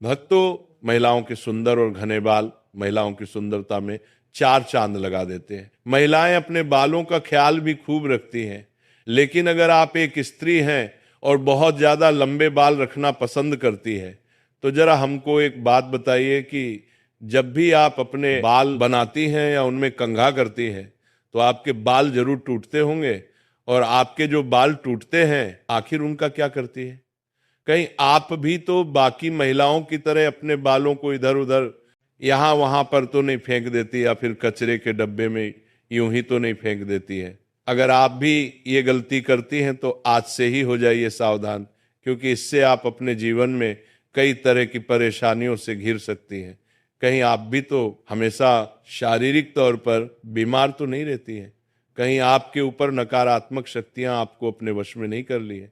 भक्तों, महिलाओं के सुंदर और घने बाल महिलाओं की सुंदरता में चार चांद लगा देते हैं। महिलाएं अपने बालों का ख्याल भी खूब रखती हैं, लेकिन अगर आप एक स्त्री हैं और बहुत ज्यादा लंबे बाल रखना पसंद करती है, तो जरा हमको एक बात बताइए कि जब भी आप अपने बाल बनाती हैं या उनमें कंघा करती हैं, तो आपके बाल जरूर टूटते होंगे। और आपके जो बाल टूटते हैं, आखिर उनका क्या करती है? कहीं आप भी तो बाकी महिलाओं की तरह अपने बालों को इधर उधर यहां वहां पर तो नहीं फेंक देती, या फिर कचरे के डब्बे में यूं ही तो नहीं फेंक देती है? अगर आप भी ये गलती करती हैं तो आज से ही हो जाइए सावधान, क्योंकि इससे आप अपने जीवन में कई तरह की परेशानियों से घिर सकती हैं। कहीं आप भी तो हमेशा शारीरिक तौर पर बीमार तो नहीं रहती हैं? कहीं आपके ऊपर नकारात्मक शक्तियां आपको अपने वश में नहीं कर ली है?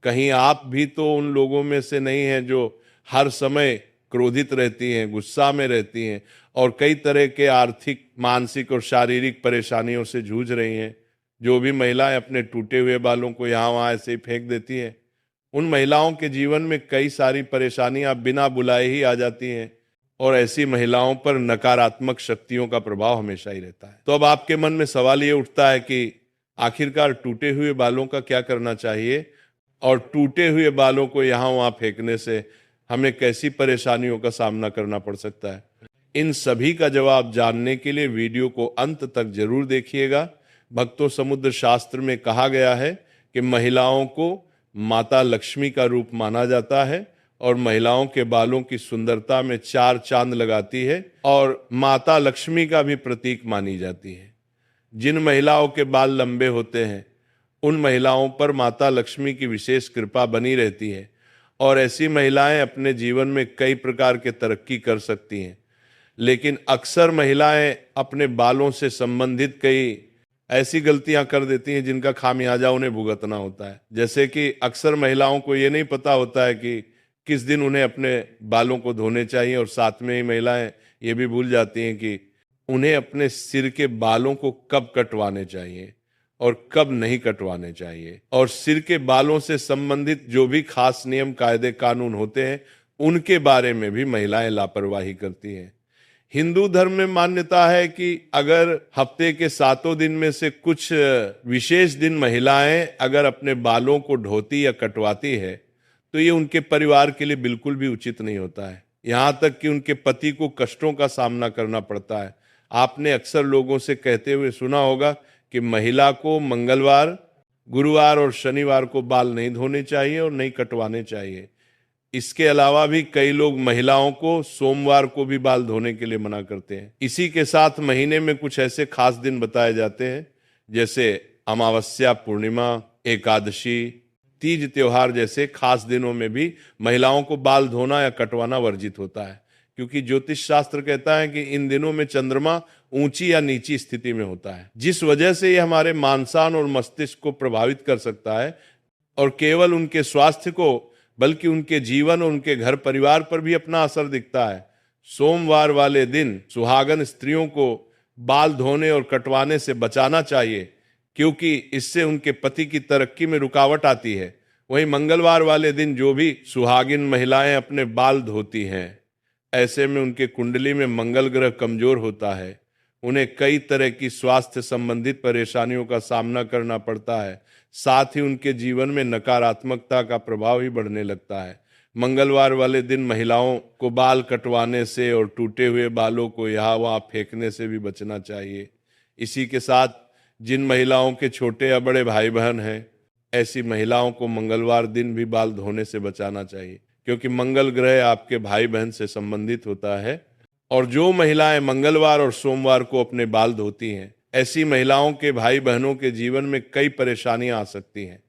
कहीं आप भी तो उन लोगों में से नहीं हैं जो हर समय क्रोधित रहती हैं, गुस्सा में रहती हैं और कई तरह के आर्थिक, मानसिक और शारीरिक परेशानियों से जूझ रही हैं? जो भी महिलाएं अपने टूटे हुए बालों को यहाँ वहाँ ऐसे ही फेंक देती हैं, उन महिलाओं के जीवन में कई सारी परेशानियां बिना बुलाए ही आ जाती हैं, और ऐसी महिलाओं पर नकारात्मक शक्तियों का प्रभाव हमेशा ही रहता है। तो अब आपके मन में सवाल ये उठता है कि आखिरकार टूटे हुए बालों का क्या करना चाहिए, और टूटे हुए बालों को यहाँ वहाँ फेंकने से हमें कैसी परेशानियों का सामना करना पड़ सकता है? इन सभी का जवाब जानने के लिए वीडियो को अंत तक जरूर देखिएगा। भक्तों, समुद्र शास्त्र में कहा गया है कि महिलाओं को माता लक्ष्मी का रूप माना जाता है और महिलाओं के बालों की सुंदरता में चार चांद लगाती है और माता लक्ष्मी का भी प्रतीक मानी जाती है। जिन महिलाओं के बाल लंबे होते हैं, उन महिलाओं पर माता लक्ष्मी की विशेष कृपा बनी रहती है और ऐसी महिलाएं अपने जीवन में कई प्रकार के तरक्की कर सकती हैं। लेकिन अक्सर महिलाएं अपने बालों से संबंधित कई ऐसी गलतियां कर देती हैं जिनका खामियाजा उन्हें भुगतना होता है। जैसे कि अक्सर महिलाओं को ये नहीं पता होता है कि किस दिन उन्हें अपने बालों को धोने चाहिए, और साथ में ही महिलाएं ये भी भूल जाती हैं कि उन्हें अपने सिर के बालों को कब कटवाने चाहिए और कब नहीं कटवाने चाहिए। और सिर के बालों से संबंधित जो भी खास नियम, कायदे, कानून होते हैं, उनके बारे में भी महिलाएं लापरवाही करती हैं। हिंदू धर्म में मान्यता है कि अगर हफ्ते के 7 दिन में से कुछ विशेष दिन महिलाएं अगर अपने बालों को धोती या कटवाती है, तो ये उनके परिवार के लिए बिल्कुल भी उचित नहीं होता है। यहाँ तक कि उनके पति को कष्टों का सामना करना पड़ता है। आपने अक्सर लोगों से कहते हुए सुना होगा कि महिला को मंगलवार, गुरुवार और शनिवार को बाल नहीं धोने चाहिए और नहीं कटवाने चाहिए। इसके अलावा भी कई लोग महिलाओं को सोमवार को भी बाल धोने के लिए मना करते हैं। इसी के साथ महीने में कुछ ऐसे खास दिन बताए जाते हैं, जैसे अमावस्या, पूर्णिमा, एकादशी, तीज त्योहार जैसे खास दिनों में भी महिलाओं को बाल धोना या कटवाना वर्जित होता है, क्योंकि ज्योतिष शास्त्र कहता है कि इन दिनों में चंद्रमा ऊंची या नीची स्थिति में होता है, जिस वजह से ये हमारे मानसान और मस्तिष्क को प्रभावित कर सकता है, और केवल उनके स्वास्थ्य को बल्कि उनके जीवन और उनके घर परिवार पर भी अपना असर दिखता है। सोमवार वाले दिन सुहागन स्त्रियों को बाल धोने और कटवाने से बचाना चाहिए, क्योंकि इससे उनके पति की तरक्की में रुकावट आती है। वहीं मंगलवार वाले दिन जो भी सुहागिन महिलाएं अपने बाल धोती हैं, ऐसे में उनके कुंडली में मंगल ग्रह कमजोर होता है। उन्हें कई तरह की स्वास्थ्य संबंधित परेशानियों का सामना करना पड़ता है। साथ ही उनके जीवन में नकारात्मकता का प्रभाव ही बढ़ने लगता है। मंगलवार वाले दिन महिलाओं को बाल कटवाने से और टूटे हुए बालों को यहाँ वहाँ फेंकने से भी बचना चाहिए। इसी के साथ जिन महिलाओं के छोटे या बड़े भाई बहन हैं, ऐसी महिलाओं को मंगलवार दिन भी बाल धोने से बचाना चाहिए, क्योंकि मंगल ग्रह आपके भाई बहन से संबंधित होता है। और जो महिलाएं मंगलवार और सोमवार को अपने बाल धोती हैं, ऐसी महिलाओं के भाई बहनों के जीवन में कई परेशानियां आ सकती हैं।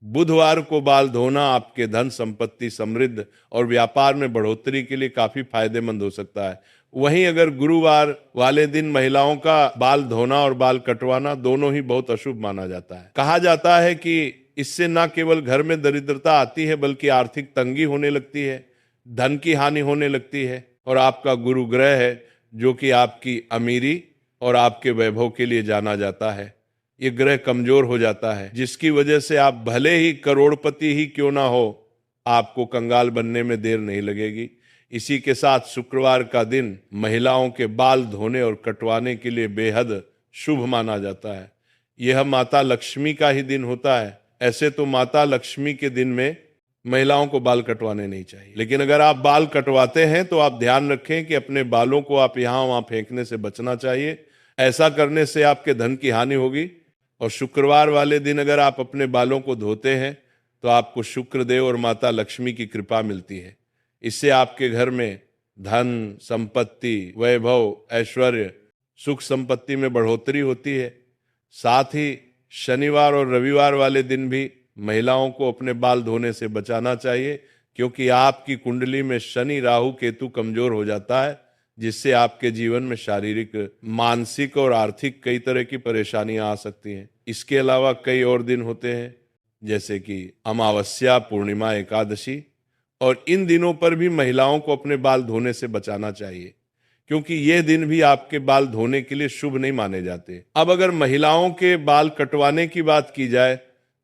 बुधवार को बाल धोना आपके धन संपत्ति, समृद्ध और व्यापार में बढ़ोतरी के लिए काफी फायदेमंद हो सकता है। वहीं अगर गुरुवार वाले दिन महिलाओं का बाल धोना और बाल कटवाना दोनों ही बहुत अशुभ माना जाता है। कहा जाता है कि इससे न केवल घर में दरिद्रता आती है, बल्कि आर्थिक तंगी होने लगती है, धन की हानि होने लगती है, और आपका गुरु ग्रह है जो कि आपकी अमीरी और आपके वैभव के लिए जाना जाता है, ये ग्रह कमजोर हो जाता है, जिसकी वजह से आप भले ही करोड़पति ही क्यों ना हो, आपको कंगाल बनने में देर नहीं लगेगी। इसी के साथ शुक्रवार का दिन महिलाओं के बाल धोने और कटवाने के लिए बेहद शुभ माना जाता है। यह माता लक्ष्मी का ही दिन होता है। ऐसे तो माता लक्ष्मी के दिन में महिलाओं को बाल कटवाने नहीं चाहिए, लेकिन अगर आप बाल कटवाते हैं तो आप ध्यान रखें कि अपने बालों को आप यहाँ वहाँ फेंकने से बचना चाहिए। ऐसा करने से आपके धन की हानि होगी। और शुक्रवार वाले दिन अगर आप अपने बालों को धोते हैं तो आपको शुक्रदेव और माता लक्ष्मी की कृपा मिलती है। इससे आपके घर में धन, संपत्ति, वैभव, ऐश्वर्य, सुख संपत्ति में बढ़ोतरी होती है। साथ ही शनिवार और रविवार वाले दिन भी महिलाओं को अपने बाल धोने से बचाना चाहिए, क्योंकि आपकी कुंडली में शनि, राहु, केतु कमजोर हो जाता है, जिससे आपके जीवन में शारीरिक, मानसिक और आर्थिक कई तरह की परेशानियां आ सकती हैं। इसके अलावा कई और दिन होते हैं, जैसे कि अमावस्या, पूर्णिमा, एकादशी, और इन दिनों पर भी महिलाओं को अपने बाल धोने से बचाना चाहिए, क्योंकि ये दिन भी आपके बाल धोने के लिए शुभ नहीं माने जाते। अब अगर महिलाओं के बाल कटवाने की बात की जाए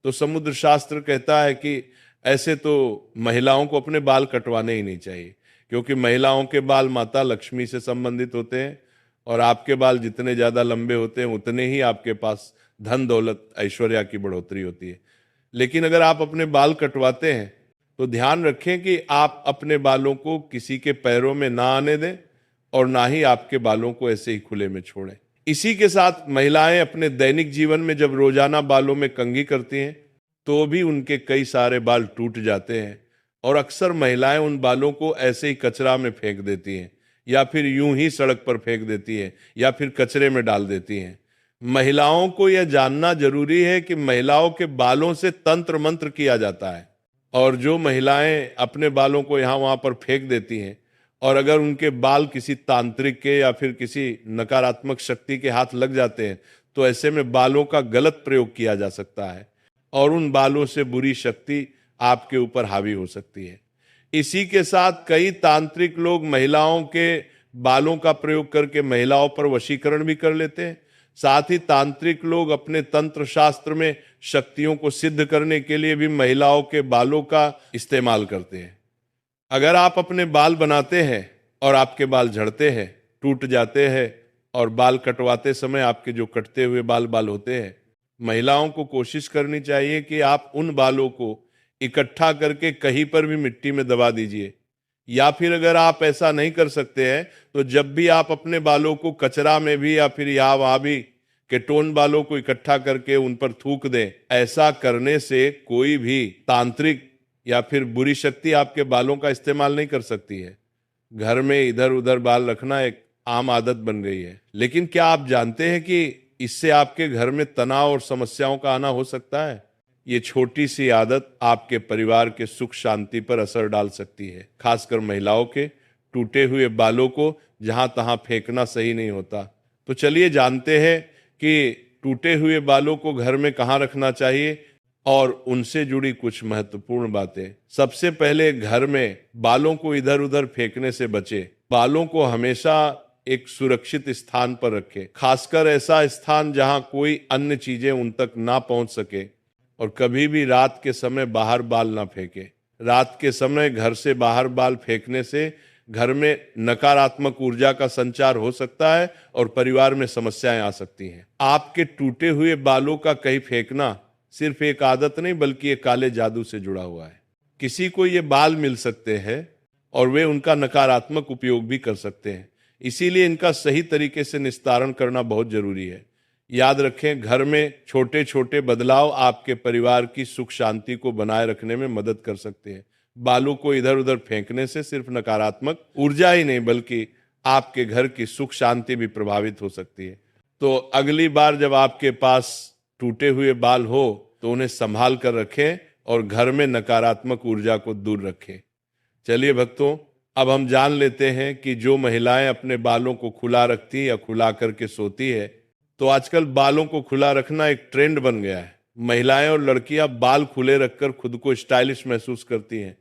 तो समुद्र शास्त्र कहता है कि ऐसे तो महिलाओं को अपने बाल कटवाने ही नहीं चाहिए, क्योंकि महिलाओं के बाल माता लक्ष्मी से संबंधित होते हैं, और आपके बाल जितने ज्यादा लंबे होते हैं उतने ही आपके पास धन, दौलत, ऐश्वर्य की बढ़ोतरी होती है। लेकिन अगर आप अपने बाल कटवाते हैं तो ध्यान रखें कि आप अपने बालों को किसी के पैरों में ना आने दें और ना ही आपके बालों को ऐसे ही खुले में छोड़ें। इसी के साथ महिलाएं अपने दैनिक जीवन में जब रोजाना बालों में कंघी करती हैं तो भी उनके कई सारे बाल टूट जाते हैं, और अक्सर महिलाएं उन बालों को ऐसे ही कचरा में फेंक देती हैं, या फिर यूं ही सड़क पर फेंक देती हैं, या फिर कचरे में डाल देती हैं। महिलाओं को यह जानना जरूरी है कि महिलाओं के बालों से तंत्र मंत्र किया जाता है, और जो महिलाएं अपने बालों को यहाँ वहां पर फेंक देती हैं, और अगर उनके बाल किसी तांत्रिक के या फिर किसी नकारात्मक शक्ति के हाथ लग जाते हैं तो ऐसे में बालों का गलत प्रयोग किया जा सकता है, और उन बालों से बुरी शक्ति आपके ऊपर हावी हो सकती है। इसी के साथ कई तांत्रिक लोग महिलाओं के बालों का प्रयोग करके महिलाओं पर वशीकरण भी कर लेते हैं। साथ ही तांत्रिक लोग अपने तंत्र शास्त्र में शक्तियों को सिद्ध करने के लिए भी महिलाओं के बालों का इस्तेमाल करते हैं। अगर आप अपने बाल बनाते हैं और आपके बाल झड़ते हैं, टूट जाते हैं, और बाल कटवाते समय आपके जो कटते हुए बाल होते हैं, महिलाओं को कोशिश करनी चाहिए कि आप उन बालों को इकट्ठा करके कहीं पर भी मिट्टी में दबा दीजिए, या फिर अगर आप ऐसा नहीं कर सकते हैं तो जब भी आप अपने बालों को कचरा में भी या फिर यहाँ वहां भी केटोन बालों को इकट्ठा करके उन पर थूक दें। ऐसा करने से कोई भी तांत्रिक या फिर बुरी शक्ति आपके बालों का इस्तेमाल नहीं कर सकती है। घर में इधर उधर बाल रखना एक आम आदत बन गई है, लेकिन क्या आप जानते हैं कि इससे आपके घर में तनाव और समस्याओं का आना हो सकता है? ये छोटी सी आदत आपके परिवार के सुख शांति पर असर डाल सकती है। खासकर महिलाओं के टूटे हुए बालों को जहां तहां फेंकना सही नहीं होता। तो चलिए जानते हैं कि टूटे हुए बालों को घर में कहां रखना चाहिए और उनसे जुड़ी कुछ महत्वपूर्ण बातें। सबसे पहले, घर में बालों को इधर उधर फेंकने से बचे। बालों को हमेशा एक सुरक्षित स्थान पर रखें, खासकर ऐसा स्थान जहां कोई अन्य चीजें उन तक ना पहुंच सके, और कभी भी रात के समय बाहर बाल ना फेंके। रात के समय घर से बाहर बाल फेंकने से घर में नकारात्मक ऊर्जा का संचार हो सकता है और परिवार में समस्याएं आ सकती हैं। आपके टूटे हुए बालों का कहीं फेंकना सिर्फ एक आदत नहीं, बल्कि एक काले जादू से जुड़ा हुआ है। किसी को ये बाल मिल सकते हैं और वे उनका नकारात्मक उपयोग भी कर सकते हैं, इसीलिए इनका सही तरीके से निस्तारण करना बहुत जरूरी है। याद रखें, घर में छोटे छोटे बदलाव आपके परिवार की सुख शांति को बनाए रखने में मदद कर सकते हैं। बालों को इधर उधर फेंकने से सिर्फ नकारात्मक ऊर्जा ही नहीं, बल्कि आपके घर की सुख शांति भी प्रभावित हो सकती है। तो अगली बार जब आपके पास टूटे हुए बाल हो तो उन्हें संभाल कर रखें और घर में नकारात्मक ऊर्जा को दूर रखें। चलिए भक्तों, अब हम जान लेते हैं कि जो महिलाएं अपने बालों को खुला रखती या खुला करके सोती है, तो आजकल बालों को खुला रखना एक ट्रेंड बन गया है। महिलाएं और लड़कियां बाल खुले रखकर खुद को स्टाइलिश महसूस करती हैं,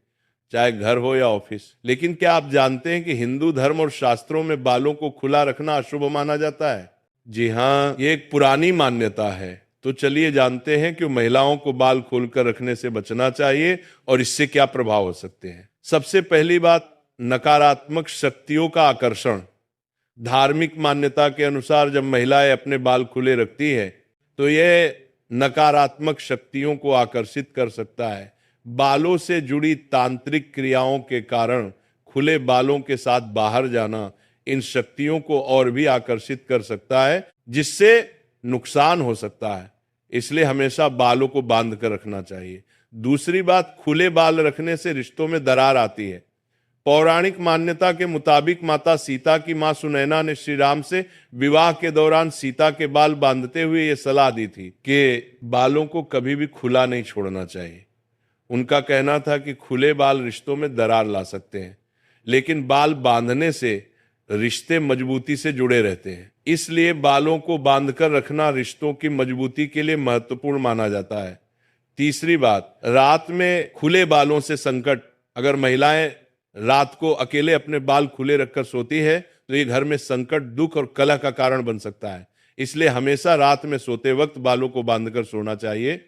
चाहे घर हो या ऑफिस। लेकिन क्या आप जानते हैं कि हिंदू धर्म और शास्त्रों में बालों को खुला रखना अशुभ माना जाता है? जी हाँ, ये एक पुरानी मान्यता है। तो चलिए जानते हैं कि महिलाओं को बाल खोलकर रखने से बचना चाहिए और इससे क्या प्रभाव हो सकते हैं। सबसे पहली बात, नकारात्मक शक्तियों का आकर्षण। धार्मिक मान्यता के अनुसार जब महिलाएं अपने बाल खुले रखती है तो यह नकारात्मक शक्तियों को आकर्षित कर सकता है। बालों से जुड़ी तांत्रिक क्रियाओं के कारण खुले बालों के साथ बाहर जाना इन शक्तियों को और भी आकर्षित कर सकता है, जिससे नुकसान हो सकता है। इसलिए हमेशा बालों को बांध कर रखना चाहिए। दूसरी बात, खुले बाल रखने से रिश्तों में दरार आती है। पौराणिक मान्यता के मुताबिक माता सीता की मां सुनैना ने श्री राम से विवाह के दौरान सीता के बाल बांधते हुए यह सलाह दी थी कि बालों को कभी भी खुला नहीं छोड़ना चाहिए। उनका कहना था कि खुले बाल रिश्तों में दरार ला सकते हैं, लेकिन बाल बांधने से रिश्ते मजबूती से जुड़े रहते हैं। इसलिए बालों को बांधकर रखना रिश्तों की मजबूती के लिए महत्वपूर्ण माना जाता है। तीसरी बात, रात में खुले बालों से संकट। अगर महिलाएं रात को अकेले अपने बाल खुले रखकर सोती है तो ये घर में संकट, दुख और कलह का कारण बन सकता है। इसलिए हमेशा रात में सोते वक्त बालों को बांधकर सोना चाहिए।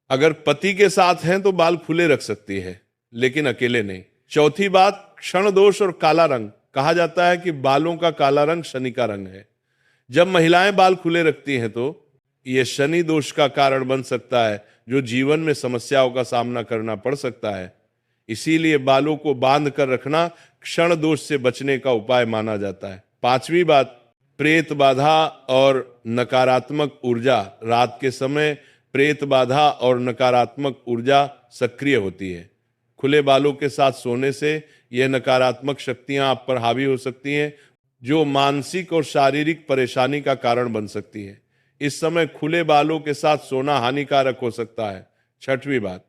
अगर पति के साथ हैं तो बाल खुले रख सकती है, लेकिन अकेले नहीं। चौथी बात, क्षण दोष और काला रंग। कहा जाता है कि बालों का काला रंग शनि का रंग है। जब महिलाएं बाल खुले रखती हैं तो यह शनि दोष का कारण बन सकता है, जो जीवन में समस्याओं का सामना करना पड़ सकता है। इसीलिए बालों को बांध कर रखना क्षण दोष से बचने का उपाय माना जाता है। पांचवी बात, प्रेत बाधा और नकारात्मक ऊर्जा। रात के समय प्रेत बाधा और नकारात्मक ऊर्जा सक्रिय होती है। खुले बालों के साथ सोने से यह नकारात्मक शक्तियां आप पर हावी हो सकती हैं, जो मानसिक और शारीरिक परेशानी का कारण बन सकती है। इस समय खुले बालों के साथ सोना हानिकारक हो सकता है। छठवीं बात,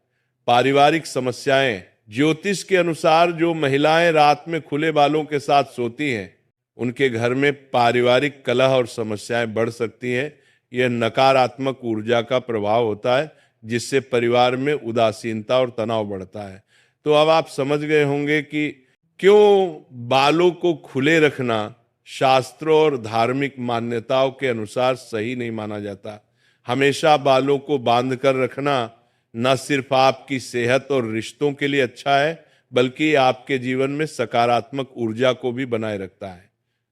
पारिवारिक समस्याएं। ज्योतिष के अनुसार जो महिलाएं रात में खुले बालों के साथ सोती हैं, उनके घर में पारिवारिक कलह और समस्याएं बढ़ सकती हैं। यह नकारात्मक ऊर्जा का प्रभाव होता है, जिससे परिवार में उदासीनता और तनाव बढ़ता है। तो अब आप समझ गए होंगे कि क्यों बालों को खुले रखना शास्त्रों और धार्मिक मान्यताओं के अनुसार सही नहीं माना जाता। हमेशा बालों को बांध कर रखना न सिर्फ आपकी सेहत और रिश्तों के लिए अच्छा है, बल्कि आपके जीवन में सकारात्मक ऊर्जा को भी बनाए रखता है।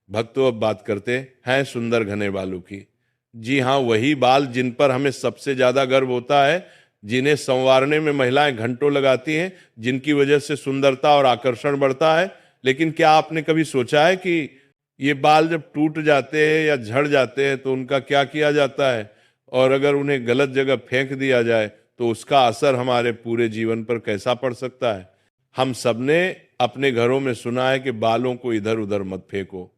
भक्तों, अब बात करते हैं सुंदर घने बालों की। जी हाँ, वही बाल जिन पर हमें सबसे ज्यादा गर्व होता है, जिन्हें संवारने में महिलाएं घंटों लगाती हैं, जिनकी वजह से सुंदरता और आकर्षण बढ़ता है। लेकिन क्या आपने कभी सोचा है कि ये बाल जब टूट जाते हैं या झड़ जाते हैं तो उनका क्या किया जाता है, और अगर उन्हें गलत जगह फेंक दिया जाए तो उसका असर हमारे पूरे जीवन पर कैसा पड़ सकता है। हम सबने अपने घरों में सुना है कि बालों को इधर उधर मत फेंको।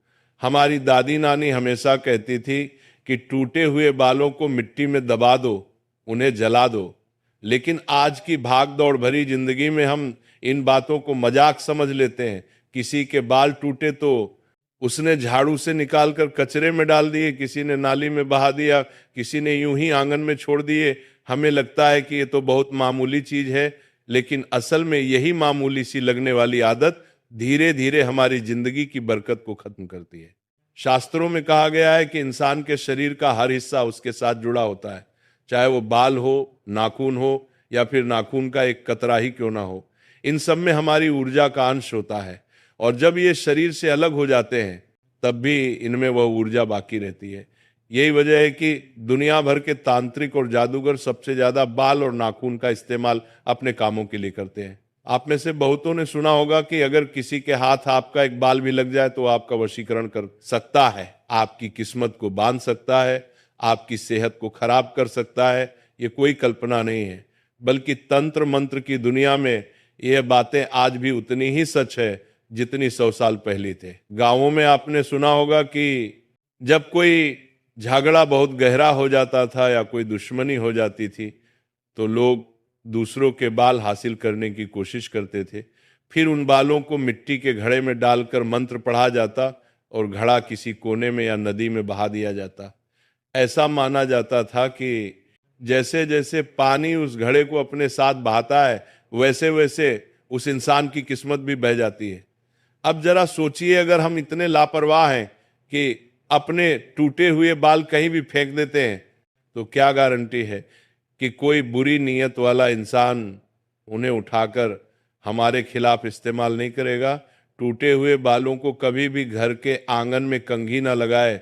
हमारी दादी नानी हमेशा कहती थी कि टूटे हुए बालों को मिट्टी में दबा दो, उन्हें जला दो। लेकिन आज की भाग दौड़ भरी जिंदगी में हम इन बातों को मजाक समझ लेते हैं। किसी के बाल टूटे तो उसने झाड़ू से निकालकर कचरे में डाल दिए, किसी ने नाली में बहा दिया, किसी ने यूं ही आंगन में छोड़ दिए। हमें लगता है कि ये तो बहुत मामूली चीज है, लेकिन असल में यही मामूली सी लगने वाली आदत धीरे धीरे हमारी जिंदगी की बरकत को खत्म करती है। शास्त्रों में कहा गया है कि इंसान के शरीर का हर हिस्सा उसके साथ जुड़ा होता है, चाहे वो बाल हो, नाखून हो, या फिर नाखून का एक कतरा ही क्यों ना हो। इन सब में हमारी ऊर्जा का अंश होता है, और जब ये शरीर से अलग हो जाते हैं तब भी इनमें वह ऊर्जा बाकी रहती है। यही वजह है कि दुनिया भर के तांत्रिक और जादूगर सबसे ज्यादा बाल और नाखून का इस्तेमाल अपने कामों के लिए करते हैं। आप में से बहुतों ने सुना होगा कि अगर किसी के हाथ आपका एक बाल भी लग जाए तो आपका वशीकरण कर सकता है, आपकी किस्मत को बांध सकता है, आपकी सेहत को खराब कर सकता है। ये कोई कल्पना नहीं है, बल्कि तंत्र मंत्र की दुनिया में यह बातें आज भी उतनी ही सच है जितनी 100 साल पहले थे। गांवों में आपने सुना होगा कि जब कोई झगड़ा बहुत गहरा हो जाता था या कोई दुश्मनी हो जाती थी तो लोग दूसरों के बाल हासिल करने की कोशिश करते थे। फिर उन बालों को मिट्टी के घड़े में डालकर मंत्र पढ़ा जाता और घड़ा किसी कोने में या नदी में बहा दिया जाता। ऐसा माना जाता था कि जैसे जैसे पानी उस घड़े को अपने साथ बहाता है, वैसे वैसे उस इंसान की किस्मत भी बह जाती है। अब जरा सोचिए, अगर हम इतने लापरवाह हैं कि अपने टूटे हुए बाल कहीं भी फेंक देते हैं, तो क्या गारंटी है कि कोई बुरी नीयत वाला इंसान उन्हें उठाकर हमारे खिलाफ इस्तेमाल नहीं करेगा। टूटे हुए बालों को कभी भी घर के आंगन में कंघी ना लगाए।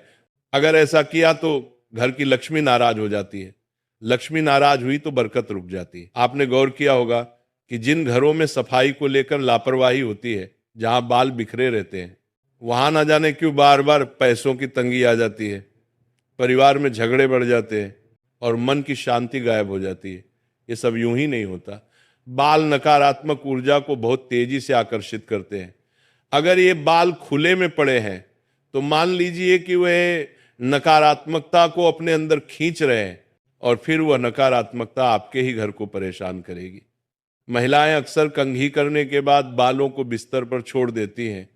अगर ऐसा किया तो घर की लक्ष्मी नाराज हो जाती है। लक्ष्मी नाराज हुई तो बरकत रुक जाती है। आपने गौर किया होगा कि जिन घरों में सफाई को लेकर लापरवाही होती है, जहां बाल बिखरे रहते हैं, वहां ना जाने क्यों बार बार पैसों की तंगी आ जाती है, परिवार में झगड़े बढ़ जाते हैं और मन की शांति गायब हो जाती है। ये सब यूं ही नहीं होता। बाल नकारात्मक ऊर्जा को बहुत तेजी से आकर्षित करते हैं। अगर ये बाल खुले में पड़े हैं तो मान लीजिए कि वह नकारात्मकता को अपने अंदर खींच रहे हैं और फिर वह नकारात्मकता आपके ही घर को परेशान करेगी। महिलाएं अक्सर कंघी करने के बाद बालों को बिस्तर पर छोड़ देती हैं।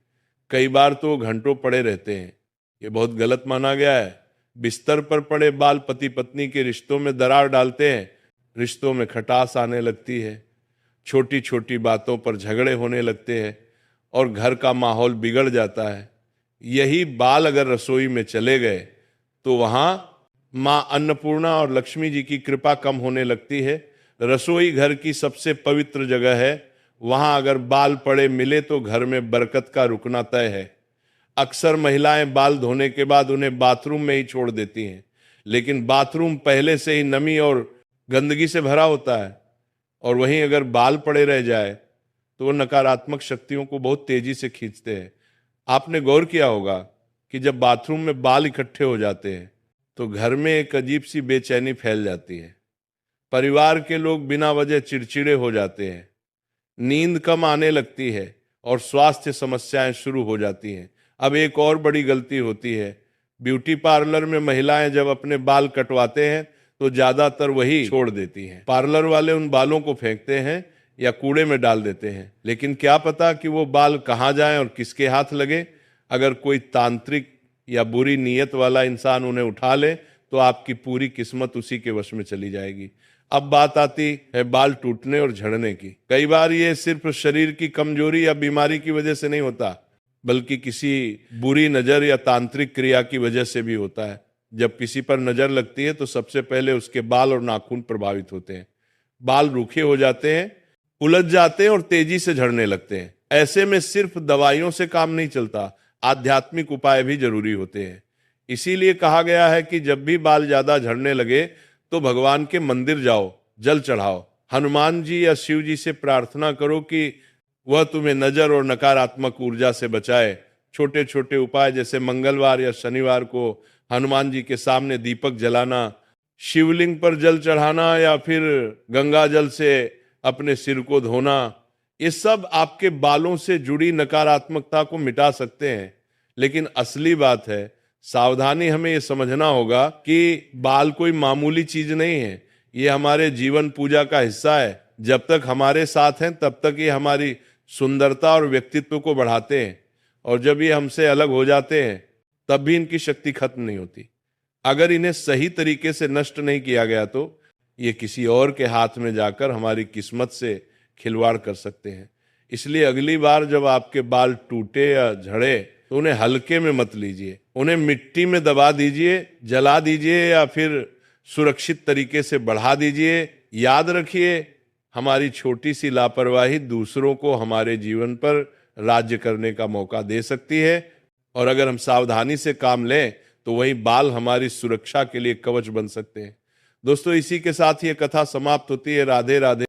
कई बार तो घंटों पड़े रहते हैं। ये बहुत गलत माना गया है। बिस्तर पर पड़े बाल पति पत्नी के रिश्तों में दरार डालते हैं। रिश्तों में खटास आने लगती है। छोटी छोटी बातों पर झगड़े होने लगते हैं और घर का माहौल बिगड़ जाता है। यही बाल अगर रसोई में चले गए तो वहां मां अन्नपूर्णा और लक्ष्मी जी की कृपा कम होने लगती है। रसोई घर की सबसे पवित्र जगह है। वहां अगर बाल पड़े मिले तो घर में बरकत का रुकना तय है। अक्सर महिलाएं बाल धोने के बाद उन्हें बाथरूम में ही छोड़ देती हैं, लेकिन बाथरूम पहले से ही नमी और गंदगी से भरा होता है और वहीं अगर बाल पड़े रह जाए तो वो नकारात्मक शक्तियों को बहुत तेजी से खींचते हैं। आपने गौर किया होगा कि जब बाथरूम में बाल इकट्ठे हो जाते हैं तो घर में एक अजीब सी बेचैनी फैल जाती है। परिवार के लोग बिना वजह चिड़चिड़े हो जाते हैं, नींद कम आने लगती है और स्वास्थ्य समस्याएं शुरू हो जाती हैं। अब एक और बड़ी गलती होती है। ब्यूटी पार्लर में महिलाएं जब अपने बाल कटवाते हैं तो ज्यादातर वही छोड़ देती हैं। पार्लर वाले उन बालों को फेंकते हैं या कूड़े में डाल देते हैं, लेकिन क्या पता कि वो बाल कहाँ जाएं और किसके हाथ लगे। अगर कोई तांत्रिक या बुरी नीयत वाला इंसान उन्हें उठा ले तो आपकी पूरी किस्मत उसी के वश में चली जाएगी। अब बात आती है बाल टूटने और झड़ने की। कई बार ये सिर्फ शरीर की कमजोरी या बीमारी की वजह से नहीं होता, बल्कि किसी बुरी नजर या तांत्रिक क्रिया की वजह से भी होता है। जब किसी पर नजर लगती है तो सबसे पहले उसके बाल और नाखून प्रभावित होते हैं। बाल रूखे हो जाते हैं, उलझ जाते हैं और तेजी से झड़ने लगते हैं। ऐसे में सिर्फ दवाइयों से काम नहीं चलता, आध्यात्मिक उपाय भी जरूरी होते हैं। इसीलिए कहा गया है कि जब भी बाल ज्यादा झड़ने लगे तो भगवान के मंदिर जाओ, जल चढ़ाओ, हनुमान जी या शिव जी से प्रार्थना करो कि वह तुम्हें नजर और नकारात्मक ऊर्जा से बचाए। छोटे छोटे उपाय जैसे मंगलवार या शनिवार को हनुमान जी के सामने दीपक जलाना, शिवलिंग पर जल चढ़ाना या फिर गंगा जल से अपने सिर को धोना, ये सब आपके बालों से जुड़ी नकारात्मकता को मिटा सकते हैं। लेकिन असली बात है, सावधानी हमें ये समझना होगा कि बाल कोई मामूली चीज नहीं है। ये हमारे जीवन पूजा का हिस्सा है। जब तक हमारे साथ हैं तब तक ये हमारी सुंदरता और व्यक्तित्व को बढ़ाते हैं, और जब ये हमसे अलग हो जाते हैं तब भी इनकी शक्ति खत्म नहीं होती। अगर इन्हें सही तरीके से नष्ट नहीं किया गया तो ये किसी और के हाथ में जाकर हमारी किस्मत से खिलवाड़ कर सकते हैं। इसलिए अगली बार जब आपके बाल टूटे या झड़े तो उन्हें हल्के में मत लीजिए, उन्हें मिट्टी में दबा दीजिए, जला दीजिए या फिर सुरक्षित तरीके से बढ़ा दीजिए। याद रखिए, हमारी छोटी सी लापरवाही दूसरों को हमारे जीवन पर राज्य करने का मौका दे सकती है, और अगर हम सावधानी से काम लें तो वही बाल हमारी सुरक्षा के लिए कवच बन सकते हैं। दोस्तों, इसी के साथ ये कथा समाप्त होती है। राधे राधे।